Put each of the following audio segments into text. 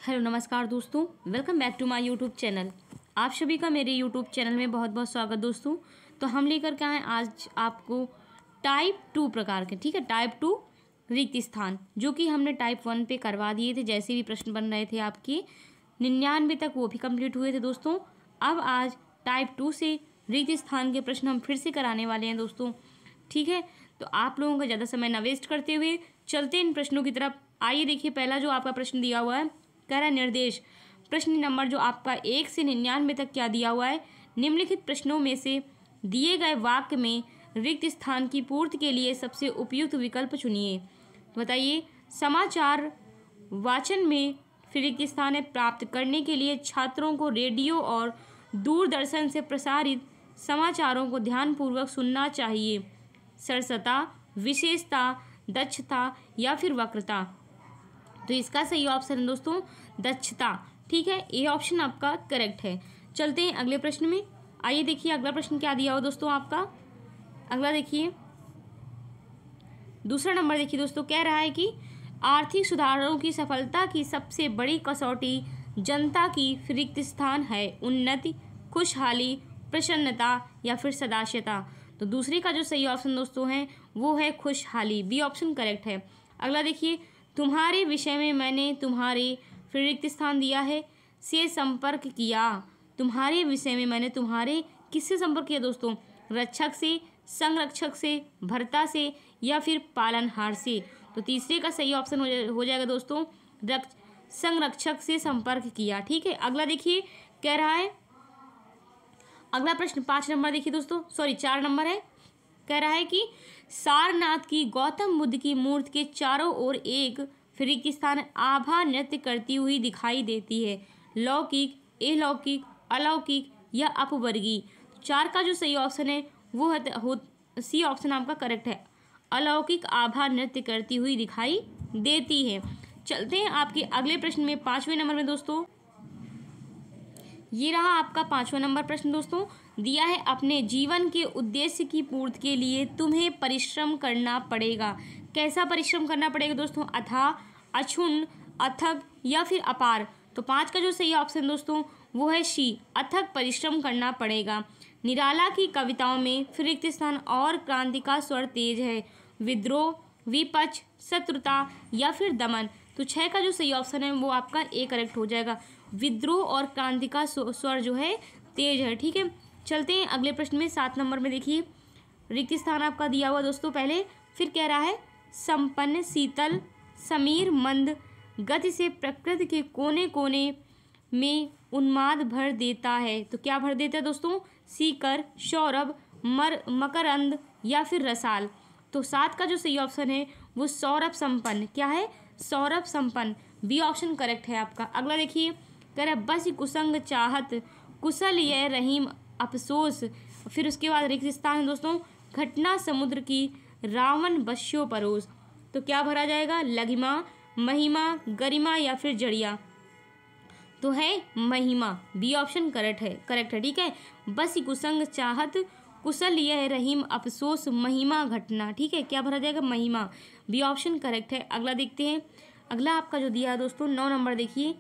Hello नमस्कार दोस्तों, welcome back to my YouTube channel. आप सभी का मेरे यूट्यूब चैनल में बहुत बहुत स्वागत दोस्तों। तो हम लेकर के आए आज आपको टाइप 2 प्रकार के, ठीक है, टाइप 2 रिक्त स्थान, जो कि हमने टाइप 1 पे करवा दिए थे। जैसे भी प्रश्न बन रहे थे आपके 99 तक, वो भी कंप्लीट हुए थे दोस्तों। अब आज टाइप 2 से रिक्त स्थान के प्रश्न हम फिर से कराने वाले हैं दोस्तों, ठीक है। तो आप लोगों का ज़्यादा समय न वेस्ट करते हुए चलते हैं इन प्रश्नों की तरफ। आइए देखिए, पहला जो आपका प्रश्न दिया हुआ है, कह रहा है निर्देश। प्रश्न नंबर जो आपका 1 से 99 तक क्या दिया हुआ है, निम्नलिखित प्रश्नों में से दिए गए वाक्य में रिक्त स्थान की पूर्ति के लिए सबसे उपयुक्त विकल्प चुनिए। बताइए, समाचार वाचन में रिक्त स्थान प्राप्त करने के लिए छात्रों को रेडियो और दूरदर्शन से प्रसारित समाचारों को ध्यानपूर्वक सुनना चाहिए। सरसता, विशेषता, दक्षता या फिर वक्रता। तो इसका सही ऑप्शन है दोस्तों दक्षता, ठीक है। ए ऑप्शन आपका करेक्ट है। चलते हैं अगले प्रश्न में। आइए देखिए अगला प्रश्न क्या दिया हो दोस्तों आपका। अगला देखिए, दूसरा नंबर देखिए दोस्तों, कह रहा है कि आर्थिक सुधारों की सफलता की सबसे बड़ी कसौटी जनता की रिक्त स्थान है। उन्नति, खुशहाली, प्रसन्नता या फिर सदास्यता। तो दूसरे का जो सही ऑप्शन दोस्तों है वो है खुशहाली। बी ऑप्शन करेक्ट है। अगला देखिए, तुम्हारे विषय में मैंने तुम्हारे फिर रिक्त स्थान दिया है से संपर्क किया। तुम्हारे विषय में मैंने तुम्हारे किससे संपर्क किया दोस्तों? रक्षक से, संरक्षक से, भर्ता से या फिर पालनहार से। तो तीसरे का सही ऑप्शन हो जाएगा दोस्तों संरक्षक से संपर्क किया, ठीक है। अगला देखिए, कह रहा है अगला प्रश्न 5 नंबर देखिए दोस्तों, 4 नंबर है। कह रहा है कि सारनाथ की गौतम बुद्ध की मूर्ति के चारों ओर एक रिक्त स्थान आभा नृत्य करती हुई दिखाई देती है। लौकिक, अलौकिक, अलौकिक या अपवर्गीय। 4 का जो सही ऑप्शन है वो है सी ऑप्शन आपका करेक्ट है। अलौकिक आभा नृत्य करती हुई दिखाई देती है। चलते हैं आपके अगले प्रश्न में 5वें नंबर में दोस्तों। ये रहा आपका 5वां नंबर प्रश्न दोस्तों। दिया है, अपने जीवन के उद्देश्य की पूर्ति के लिए तुम्हें परिश्रम करना पड़ेगा। कैसा परिश्रम करना पड़ेगा दोस्तों? अथाह, अक्षुण्ण, अथक या फिर अपार। तो 5 का जो सही ऑप्शन दोस्तों वो है सी, अथक परिश्रम करना पड़ेगा। निराला की कविताओं में फिर रिक्त स्थान और क्रांति का स्वर तेज है। विद्रोह, विपक्ष, शत्रुता या फिर दमन। तो 6 का जो सही ऑप्शन है वो आपका ए करेक्ट हो जाएगा। विद्रोह और क्रांति का स्वर जो है तेज है, ठीक है। चलते हैं अगले प्रश्न में 7 नंबर में। देखिए, रिक्त स्थान आपका दिया हुआ दोस्तों पहले, फिर कह रहा है संपन्न, शीतल, समीर, मंद गति से प्रकृति के कोने कोने में उन्माद भर देता है। तो क्या भर देता है दोस्तों? सीकर, सौरभ, मकरंद या फिर रसाल। तो 7 का जो सही ऑप्शन है वो सौरभ संपन्न। क्या है? सौरभ संपन्न। बी ऑप्शन करेक्ट है आपका। अगला देखिए, कह रहा है बस कुसंग चाहत, कुशल यह रहीम अफसोस। फिर उसके बाद रिक्त स्थान है दोस्तों घटना समुद्र की, रावण बस्यो परोस। तो क्या भरा जाएगा? लघिमा, महिमा, गरिमा या फिर जड़िया। तो है महिमा। बी ऑप्शन करेक्ट है, ठीक है। बस कुसंग चाहत, कुशल यह रहीम अफसोस, महिमा घटना, ठीक है। क्या भरा जाएगा? महिमा। बी ऑप्शन करेक्ट है। अगला देखते हैं, अगला आपका जो दिया है दोस्तों 9 नंबर देखिए,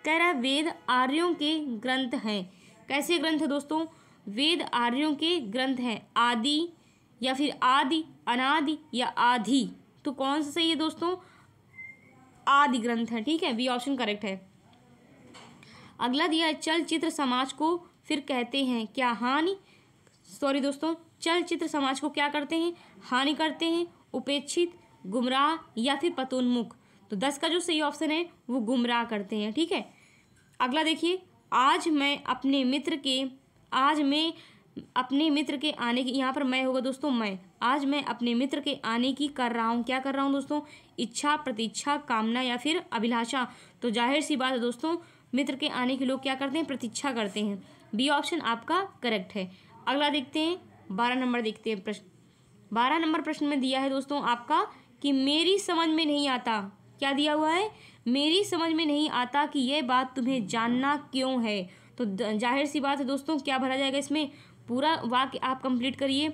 कह रहा है वेद आर्यों के ग्रंथ हैं। कैसे ग्रंथ है दोस्तों? वेद आर्यों के ग्रंथ हैं। आदि या फिर आदि, अनादि या आधि। तो कौन सा सही है दोस्तों? आदि ग्रंथ है, ठीक है। बी ऑप्शन करेक्ट है। अगला दिया है चलचित्र समाज को फिर कहते हैं क्या? हानि। दोस्तों, चलचित्र समाज को क्या करते हैं? हानि करते हैं, उपेक्षित, गुमराह या फिर पतोन्मुख। तो 10 का जो सही ऑप्शन है वो गुमराह करते हैं, ठीक है। अगला देखिए, आज मैं अपने मित्र के आने की, यहाँ पर मैं होगा दोस्तों मैं, आज मैं अपने मित्र के आने की कर रहा हूँ। क्या कर रहा हूँ दोस्तों? इच्छा, प्रतीक्षा, कामना या फिर अभिलाषा। तो जाहिर सी बात है दोस्तों, मित्र के आने के लोग क्या करते हैं? प्रतीक्षा करते हैं। बी ऑप्शन आपका करेक्ट है। अगला देखते हैं 12 नंबर देखते हैं प्रश्न। 12 नंबर प्रश्न में दिया है दोस्तों आपका कि मेरी समझ में नहीं आता। क्या दिया हुआ है? मेरी समझ में नहीं आता कि यह बात तुम्हें जानना क्यों है। तो जाहिर सी बात है दोस्तों, क्या भरा जाएगा इसमें? पूरा वाक्य आप कंप्लीट करिए।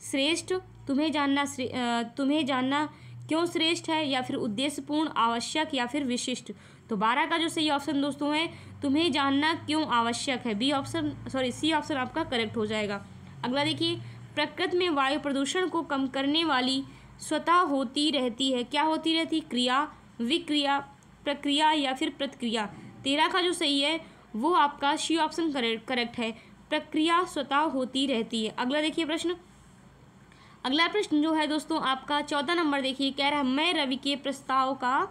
श्रेष्ठ, तुम्हें जानना क्यों श्रेष्ठ है, या फिर उद्देश्यपूर्ण, आवश्यक या फिर विशिष्ट। तो 12 का जो सही ऑप्शन दोस्तों है, तुम्हें जानना क्यों आवश्यक है, सी ऑप्शन आपका करेक्ट हो जाएगा। अगला देखिए, प्रकृति में वायु प्रदूषण को कम करने वाली स्वतः होती रहती है, क्या होती रहती, क्रिया, विक्रिया, प्रक्रिया या फिर प्रतिक्रिया। 13 का जो सही है वो आपका सी ऑप्शन करेक्ट है, प्रक्रिया स्वतः होती रहती है। अगला देखिए प्रश्न, अगला प्रश्न जो है दोस्तों आपका 14 नंबर देखिए, कह रहा है मैं रवि के प्रस्ताव का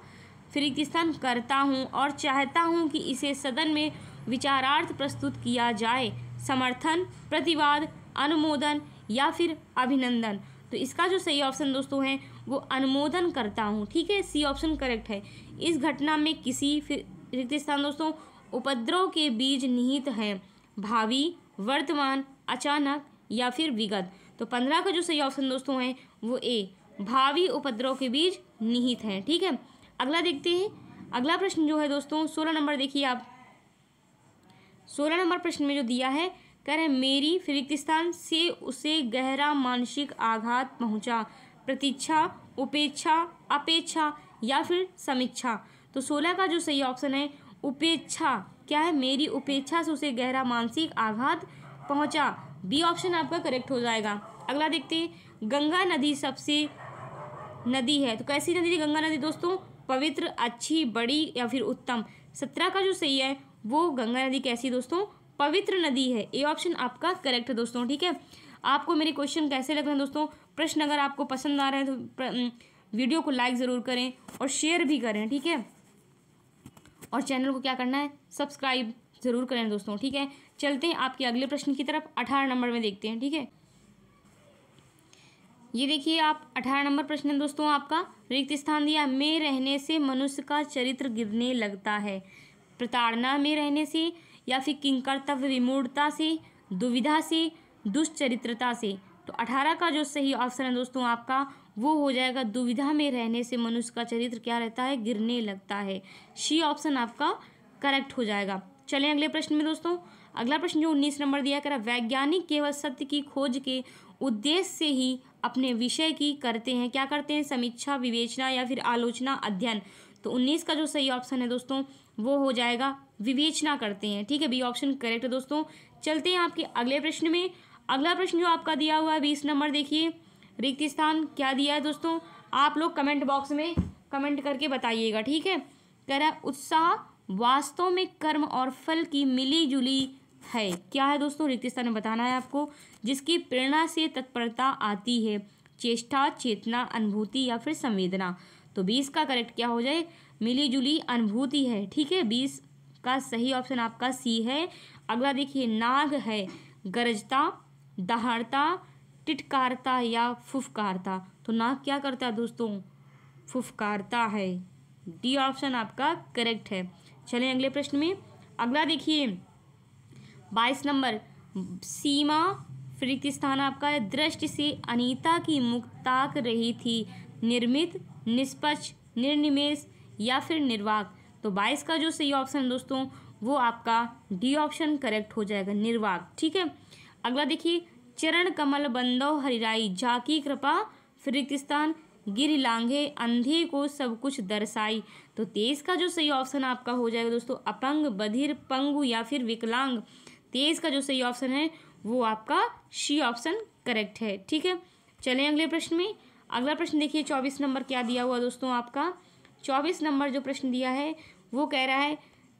फिरिकिस्तान करता हूं और चाहता हूं कि इसे सदन में विचारार्थ प्रस्तुत किया जाए। समर्थन, प्रतिवाद, अनुमोदन या फिर अभिनंदन। तो इसका जो सही ऑप्शन दोस्तों है वो अनुमोदन करता हूँ, ठीक है, सी ऑप्शन करेक्ट है। इस घटना में किसी रिक्त स्थान दोस्तों उपद्रव के बीज निहित हैं, भावी, वर्तमान, अचानक या फिर विगत। तो 15 का जो सही ऑप्शन दोस्तों है वो ए, भावी उपद्रव के बीज निहित हैं, ठीक है। अगला देखते हैं, अगला प्रश्न जो है दोस्तों 16 नंबर देखिए आप, 16 नंबर प्रश्न में जो दिया है, कह रहे मेरी फिरिकिस्तान से उसे गहरा मानसिक आघात पहुंचा, प्रतीक्षा, उपेक्षा, अपेक्षा या फिर समीक्षा। तो 16 का जो सही ऑप्शन है उपेक्षा, क्या है, मेरी उपेक्षा से उसे गहरा मानसिक आघात पहुंचा, बी ऑप्शन आपका करेक्ट हो जाएगा। अगला देखते हैं, गंगा नदी सबसे नदी है, तो कैसी नदी थी गंगा नदी दोस्तों, पवित्र, अच्छी, बड़ी या फिर उत्तम। 17 का जो सही है वो गंगा नदी कैसी दोस्तों, पवित्र नदी है, ए ऑप्शन आपका करेक्ट है दोस्तों, ठीक है। आपको मेरे क्वेश्चन कैसे लग रहे हैं दोस्तों, प्रश्न अगर आपको पसंद आ रहे हैं तो वीडियो को लाइक ज़रूर करें और शेयर भी करें, ठीक है। और चैनल को क्या करना है, सब्सक्राइब ज़रूर करें दोस्तों, ठीक है। चलते हैं आपके अगले प्रश्न की तरफ, 18 नंबर में देखते हैं, ठीक है। ये देखिए आप 18 नंबर प्रश्न है दोस्तों आपका, रिक्त स्थान दिया, में रहने से मनुष्य का चरित्र गिरने लगता है, प्रताड़ना में रहने से या फिर किंकर्तव्य विमूढ़ता से, दुविधा से, दुष्चरित्रता से। तो 18 का जो सही ऑप्शन है दोस्तों आपका वो हो जाएगा, दुविधा में रहने से मनुष्य का चरित्र क्या रहता है, गिरने लगता है, सी ऑप्शन आपका करेक्ट हो जाएगा। चलें अगले प्रश्न में दोस्तों, अगला प्रश्न जो 19 नंबर दिया करा, वैज्ञानिक केवल सत्य की खोज के उद्देश्य से ही अपने विषय की करते हैं, क्या करते हैं, समीक्षा, विवेचना या फिर आलोचना, अध्ययन। तो 19 का जो सही ऑप्शन है दोस्तों वो हो जाएगा विवेचना करते हैं, ठीक है, बी ऑप्शन करेक्ट है दोस्तों। चलते हैं आपके अगले प्रश्न में, अगला प्रश्न जो आपका दिया हुआ है 20 नंबर देखिए, रिक्त स्थान क्या दिया है दोस्तों, आप लोग कमेंट बॉक्स में कमेंट करके बताइएगा, ठीक है। कह रहा है उत्साह वास्तव में कर्म और फल की मिली जुली है, क्या है दोस्तों, रिक्त स्थान में बताना है आपको, जिसकी प्रेरणा से तत्परता आती है, चेष्टा, चेतना, अनुभूति या फिर संवेदना। तो 20 का करेक्ट क्या हो जाए, मिली जुली अनुभूति है, ठीक है, 20 का सही ऑप्शन आपका सी है। अगला देखिए, नाग है, गरजता, दहाड़ता, टिटकारता या फुफकारता। तो नाग क्या करता है दोस्तों, फुफकारता है, डी ऑप्शन आपका करेक्ट है। चलें अगले प्रश्न में, अगला देखिए 22 नंबर, सीमा रिक्त स्थान आपका है, दृष्टि से अनीता की मुख ताक रही थी, निर्मित, निष्पक्ष, निर्निमेष या फिर निर्वाक। तो 22 का जो सही ऑप्शन दोस्तों वो आपका डी ऑप्शन करेक्ट हो जाएगा, निर्वाक, ठीक है। अगला देखिए, चरण कमल बंदो हरिराई, जाकी कृपा रिक्त स्थान, गिर लांघे, अंधे को सब कुछ दर्शाई। तो 23 का जो सही ऑप्शन आपका हो जाएगा दोस्तों, अपंग, बधिर, पंगु या फिर विकलांग। 23 का जो सही ऑप्शन है वो आपका सी ऑप्शन करेक्ट है, ठीक है। चलें अगले प्रश्न में, अगला प्रश्न देखिए 24 नंबर क्या दिया हुआ दोस्तों आपका, 24 नंबर जो प्रश्न दिया है वो कह रहा है,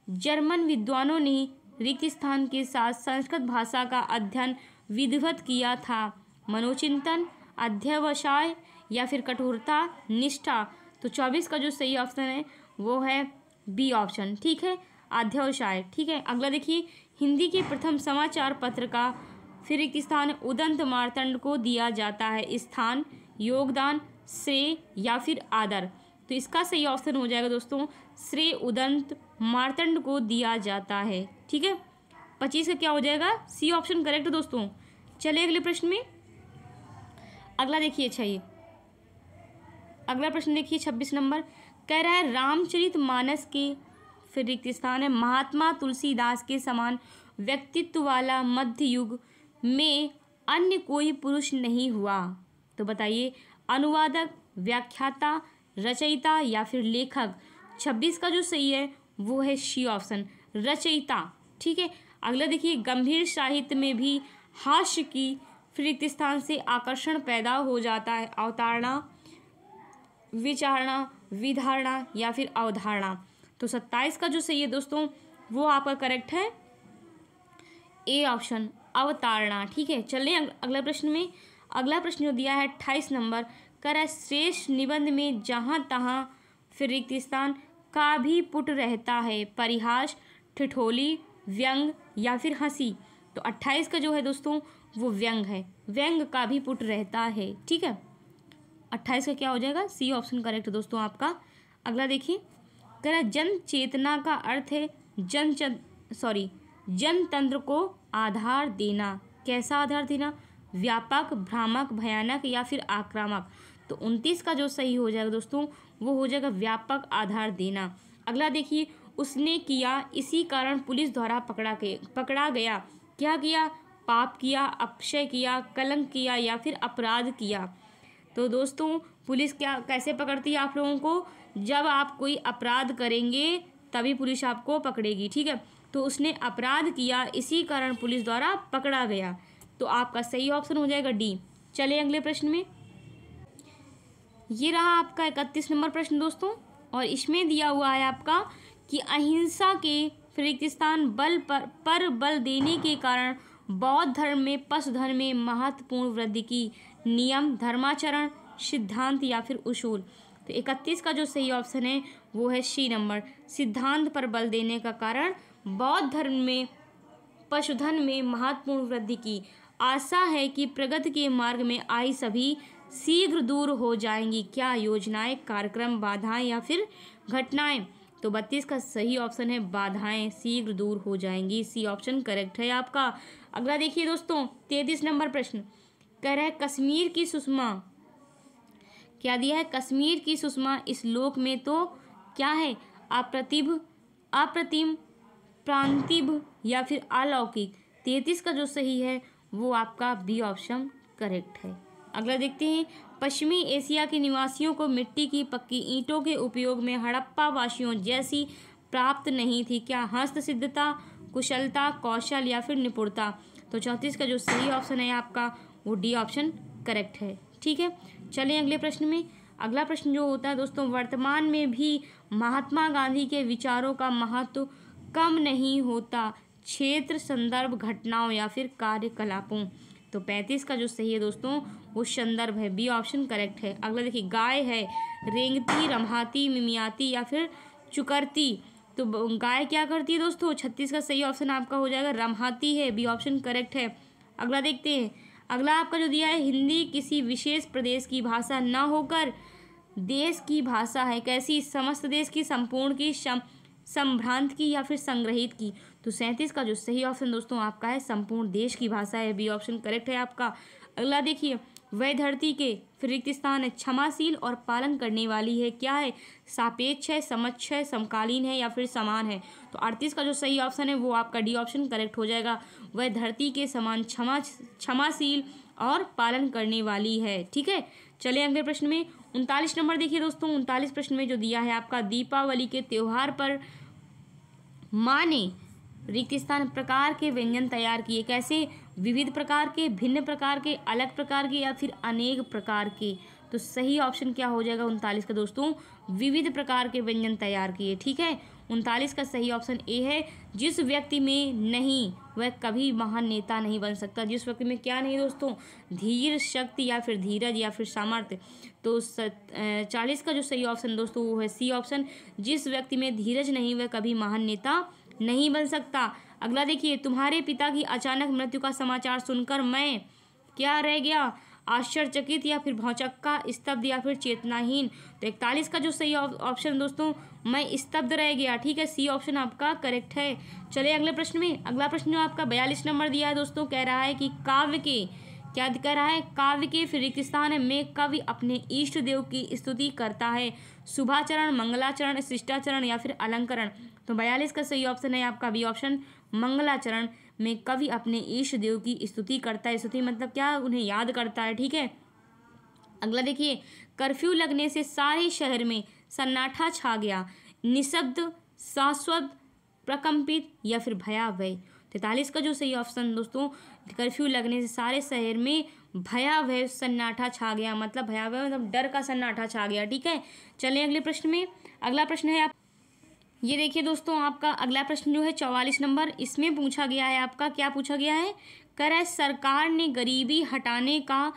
जर्मन विद्वानों ने रिक्त स्थान के साथ संस्कृत भाषा का अध्ययन विधिवत किया था, मनोचिंतन, अध्यवसाय या फिर कठोरता, निष्ठा। तो 24 का जो सही ऑप्शन है वो है बी ऑप्शन, ठीक है, अध्यवसाय, ठीक है। अगला देखिए, हिंदी के प्रथम समाचार पत्र का फिर रिक्त स्थान उदंत मार्तंड को दिया जाता है, स्थान, योगदान, श्रेय या फिर आदर। तो इसका सही ऑप्शन हो जाएगा दोस्तों, श्रेय उदंत मार्तंड को दिया जाता है, ठीक है। 25 का क्या हो जाएगा, सी ऑप्शन करेक्ट दोस्तों। चलिए अगले प्रश्न में, अगला देखिए, अच्छा ये अगला प्रश्न देखिए 26 नंबर, कह रहा है रामचरित मानस के फिर रिक्त स्थान है, महात्मा तुलसीदास के समान व्यक्तित्व वाला मध्य युग में अन्य कोई पुरुष नहीं हुआ। तो बताइए, अनुवादक, व्याख्याता, रचयिता या फिर लेखक। 26 का जो सही है वो है सी ऑप्शन, रचयिता। ठीक है, अगला देखिए, गंभीर साहित्य में भी हास्य की रिक्त स्थान से आकर्षण पैदा हो जाता है। अवतारणा, विचारणा, विधारणा या फिर अवधारणा। तो 27 का जो सही है दोस्तों वो आपका करेक्ट है ए ऑप्शन, अवतारणा। ठीक है, चलिए अगला प्रश्न में। अगला प्रश्न जो दिया है 28 नंबर, कर श्रेष्ठ निबंध में जहाँ तहाँ फिर रिक्त स्थान का भी पुट रहता है। परिहास, ठिठोली, व्यंग या फिर हंसी। तो 28 का जो है दोस्तों वो व्यंग है, व्यंग का भी पुट रहता है। ठीक है, 28 का क्या हो जाएगा, सी ऑप्शन करेक्ट दोस्तों आपका। अगला देखिए, कह जन चेतना का अर्थ है जनतंत्र को आधार देना। कैसा आधार देना, व्यापक, भ्रामक, भयानक या फिर आक्रामक। तो 29 का जो सही हो जाएगा दोस्तों वो हो जाएगा व्यापक आधार देना। अगला देखिए, उसने किया, इसी कारण पुलिस द्वारा पकड़ा गया। क्या किया, पाप किया, अपशय किया, कलंक किया या फिर अपराध किया। तो दोस्तों पुलिस क्या कैसे पकड़ती है आप लोगों को, जब आप कोई अपराध करेंगे तभी पुलिस आपको पकड़ेगी। ठीक है, तो उसने अपराध किया इसी कारण पुलिस द्वारा पकड़ा गया। तो आपका सही ऑप्शन हो जाएगा डी। चलिए अगले प्रश्न में। ये रहा आपका 31 नंबर प्रश्न दोस्तों, और इसमें दिया हुआ है आपका कि अहिंसा के रिक्त स्थान बल पर बल देने के कारण बौद्ध धर्म में पशु धर्म में महत्वपूर्ण वृद्धि की। नियम, धर्माचरण, सिद्धांत या फिर उसूल। तो 31 का जो सही ऑप्शन है वो है सी नंबर, सिद्धांत पर बल देने का कारण बौद्ध धर्म में पशुधन में महत्वपूर्ण वृद्धि की। आशा है कि प्रगति के मार्ग में आई सभी शीघ्र दूर हो जाएंगी। क्या योजनाएं, कार्यक्रम, बाधाएं या फिर घटनाएं। तो 32 का सही ऑप्शन है बाधाएं शीघ्र दूर हो जाएंगी, सी ऑप्शन करेक्ट है आपका। अगला देखिए दोस्तों 33 नंबर प्रश्न, कह रहा है कश्मीर की सुषमा। क्या दिया है, कश्मीर की सुषमा इस लोक में तो क्या है, अप्रतिम, प्रांतिभ या फिर अलौकिक। 33 का जो सही है वो आपका बी ऑप्शन करेक्ट है। अगला देखते हैं, पश्चिमी एशिया के निवासियों को मिट्टी की पक्की ईंटों के उपयोग में हड़प्पा वासियों जैसी प्राप्त नहीं थी। क्या हस्तसिद्धता, कुशलता, कौशल या फिर निपुणता। तो 34 का जो सही ऑप्शन है आपका वो डी ऑप्शन करेक्ट है। ठीक है, चलिए अगले प्रश्न में। अगला प्रश्न जो होता है दोस्तों, वर्तमान में भी महात्मा गांधी के विचारों का महत्व कम नहीं होता क्षेत्र, संदर्भ, घटनाओं या फिर कार्यकलापों। तो 35 का जो सही है दोस्तों वो संदर्भ है, बी ऑप्शन करेक्ट है। अगला देखिए, गाय है, रेंगती, रम्हाती, मिमियाती या फिर चुकरती। तो गाय क्या करती है दोस्तों, 36 का सही ऑप्शन आपका हो जाएगा रम्हाती है, बी ऑप्शन करेक्ट है। अगला देखते हैं, अगला आपका जो दिया है, हिंदी किसी विशेष प्रदेश की भाषा न होकर देश की भाषा है। कैसी, समस्त देश की, संपूर्ण की, संभ्रांत की या फिर संग्रहित की। तो 37 का जो सही ऑप्शन दोस्तों आपका है संपूर्ण देश की भाषा है, बी ऑप्शन करेक्ट है आपका। अगला देखिए, वह धरती के फिर रिक्त स्थान है, क्षमाशील और पालन करने वाली है। क्या है, सापेक्ष है, समक्ष है, समकालीन है या फिर समान है। तो 38 का जो सही ऑप्शन है वो आपका डी ऑप्शन करेक्ट हो जाएगा, वह धरती के समान क्षमाशील और पालन करने वाली है। ठीक है, चलिए अगले प्रश्न में। 39 नंबर देखिए दोस्तों, 39 प्रश्न में जो दिया है आपका, दीपावली के त्योहार पर माँ ने रिक्त स्थान प्रकार के व्यंजन तैयार किए। कैसे, विविध प्रकार के, भिन्न प्रकार के, अलग प्रकार के या फिर अनेक प्रकार के। तो सही ऑप्शन क्या हो जाएगा 39 का दोस्तों, विविध प्रकार के व्यंजन तैयार किए। ठीक है, 39 का सही ऑप्शन ए है, जिस व्यक्ति में नहीं वह कभी महान नेता नहीं बन सकता। जिस व्यक्ति में क्या नहीं दोस्तों, धीर, शक्ति या फिर धीरज या फिर सामर्थ्य। तो 40 का जो सही ऑप्शन दोस्तों वो है सी ऑप्शन, जिस व्यक्ति में धीरज नहीं वह कभी महान नेता नहीं बन सकता। अगला देखिए, तुम्हारे पिता की अचानक मृत्यु का समाचार सुनकर मैं क्या रह गया, आश्चर्यचकित या फिर भौचक्का, स्तब्ध या फिर चेतनाहीन। तो 41 का जो सही ऑप्शन दोस्तों, मैं स्तब्ध रह गया। ठीक है, सी ऑप्शन आपका करेक्ट है। चलिए अगले प्रश्न में। अगला प्रश्न जो आपका 42 नंबर दिया है दोस्तों, कह रहा है कि काव्य के, क्या कह रहा है, काव्य के फिर रिक्त स्थान में कवि अपने इष्ट देव की स्तुति करता है। शुभाचरण, मंगलाचरण, शिष्टाचरण या फिर अलंकरण। तो 42 का सही ऑप्शन है आपका बी ऑप्शन, मंगलाचरण में कवि अपने इष्ट देव की स्तुति करता है। स्तुति मतलब क्या, उन्हें याद करता है। ठीक है, अगला देखिए, कर्फ्यू लगने से सारे शहर में सन्नाटा छा गया, निशब्द, शाश्वत, प्रकंपित या फिर भयावह। 43 का जो सही ऑप्शन दोस्तों, कर्फ्यू लगने से सारे शहर में भयावह सन्नाटा छा गया, मतलब भयावह मतलब डर का सन्नाटा छा गया। ठीक है, चलें अगले प्रश्न में। अगला प्रश्न है ये देखिए दोस्तों, आपका अगला प्रश्न जो है 44 नंबर, इसमें पूछा गया है आपका, क्या पूछा गया है, कर सरकार ने गरीबी हटाने का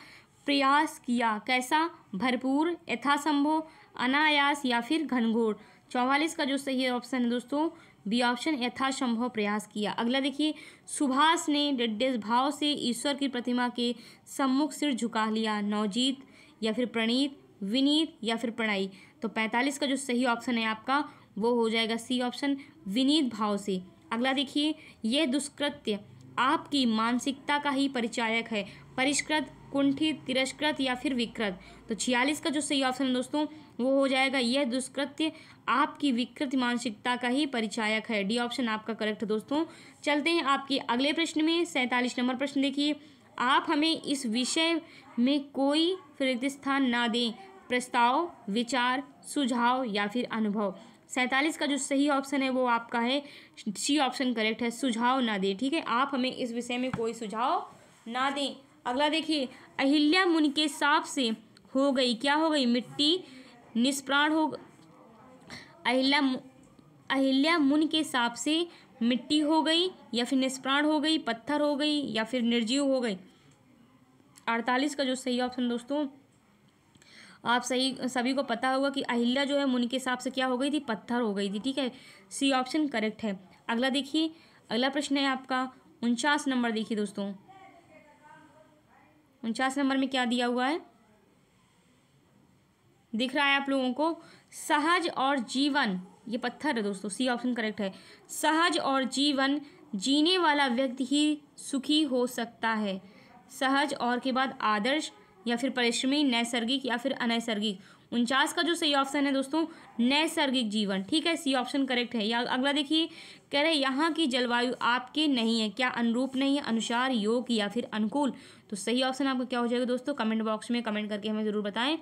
प्रयास किया, कैसा, भरपूर, यथासंभव, अनायास या फिर घनघोर। 44 का जो सही ऑप्शन है दोस्तों, बी ऑप्शन, यथासंभव प्रयास किया। अगला देखिए, सुभाष ने निड्डेस भाव से ईश्वर की प्रतिमा के सम्मुख सिर झुका लिया, नवजीत या फिर प्रणीत, विनीत या फिर प्रणयी। तो 45 का जो सही ऑप्शन है आपका वो हो जाएगा सी ऑप्शन, विनीत भाव से। अगला देखिए, यह दुष्कृत्य आपकी मानसिकता का ही परिचायक है, परिष्कृत, कुंठित, तिरस्कृत या फिर विकृत। तो 46 का जो सही ऑप्शन है दोस्तों वो हो जाएगा, यह दुष्कृत्य आपकी विकृत मानसिकता का ही परिचायक है। डी ऑप्शन आपका करेक्ट है दोस्तों। चलते हैं आपके अगले प्रश्न में। 47 नंबर प्रश्न देखिए, आप हमें इस विषय में कोई रिक्त स्थान ना दें, प्रस्ताव, विचार, सुझाव या फिर अनुभव। 47 का जो सही ऑप्शन है वो आपका है सी ऑप्शन करेक्ट है, सुझाव ना दें। ठीक है, आप हमें इस विषय में कोई सुझाव ना दें। अगला देखिए, अहिल्या मुनि के साप से हो गई, क्या हो गई, मिट्टी, निष्प्राण हो, अहिल्या मुनि के साप से मिट्टी हो गई या फिर निष्प्राण हो गई, पत्थर हो गई या फिर निर्जीव हो गई। 48 का जो सही ऑप्शन दोस्तों, आप सभी को पता होगा कि अहिल्या जो है मुनि के हिसाब से क्या हो गई थी, पत्थर हो गई थी। ठीक है, सी ऑप्शन करेक्ट है। अगला देखिए, अगला प्रश्न है आपका 49 नंबर। देखिए दोस्तों, 49 नंबर में क्या दिया हुआ है, दिख रहा है आप लोगों को, सहज और जीवन, ये पत्थर है दोस्तों, सी ऑप्शन करेक्ट है। सहज और जीवन जीने वाला व्यक्ति ही सुखी हो सकता है। सहज और के बाद आदर्श या फिर परिश्रमी, नैसर्गिक या फिर अनैसर्गिक। 49 का जो सही ऑप्शन है दोस्तों, नैसर्गिक जीवन। ठीक है, सी ऑप्शन करेक्ट है। या अगला देखिए, कह रहे यहाँ की जलवायु आपके नहीं है, क्या अनुरूप नहीं है, अनुसार, योग या फिर अनुकूल। तो सही ऑप्शन आपका क्या हो जाएगा दोस्तों, कमेंट बॉक्स में कमेंट करके हमें ज़रूर बताएं।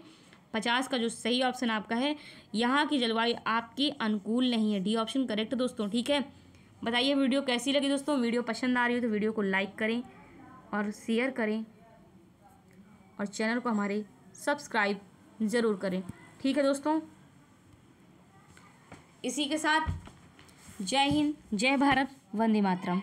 50 का जो सही ऑप्शन आपका है, यहाँ की जलवायु आपके अनुकूल नहीं है, डी ऑप्शन करेक्ट दोस्तों। ठीक है, बताइए वीडियो कैसी लगी दोस्तों। वीडियो पसंद आ रही हो तो वीडियो को लाइक करें और शेयर करें और चैनल को हमारे सब्सक्राइब ज़रूर करें। ठीक है दोस्तों, इसी के साथ जय हिंद, जय भारत, वंदे मातरम।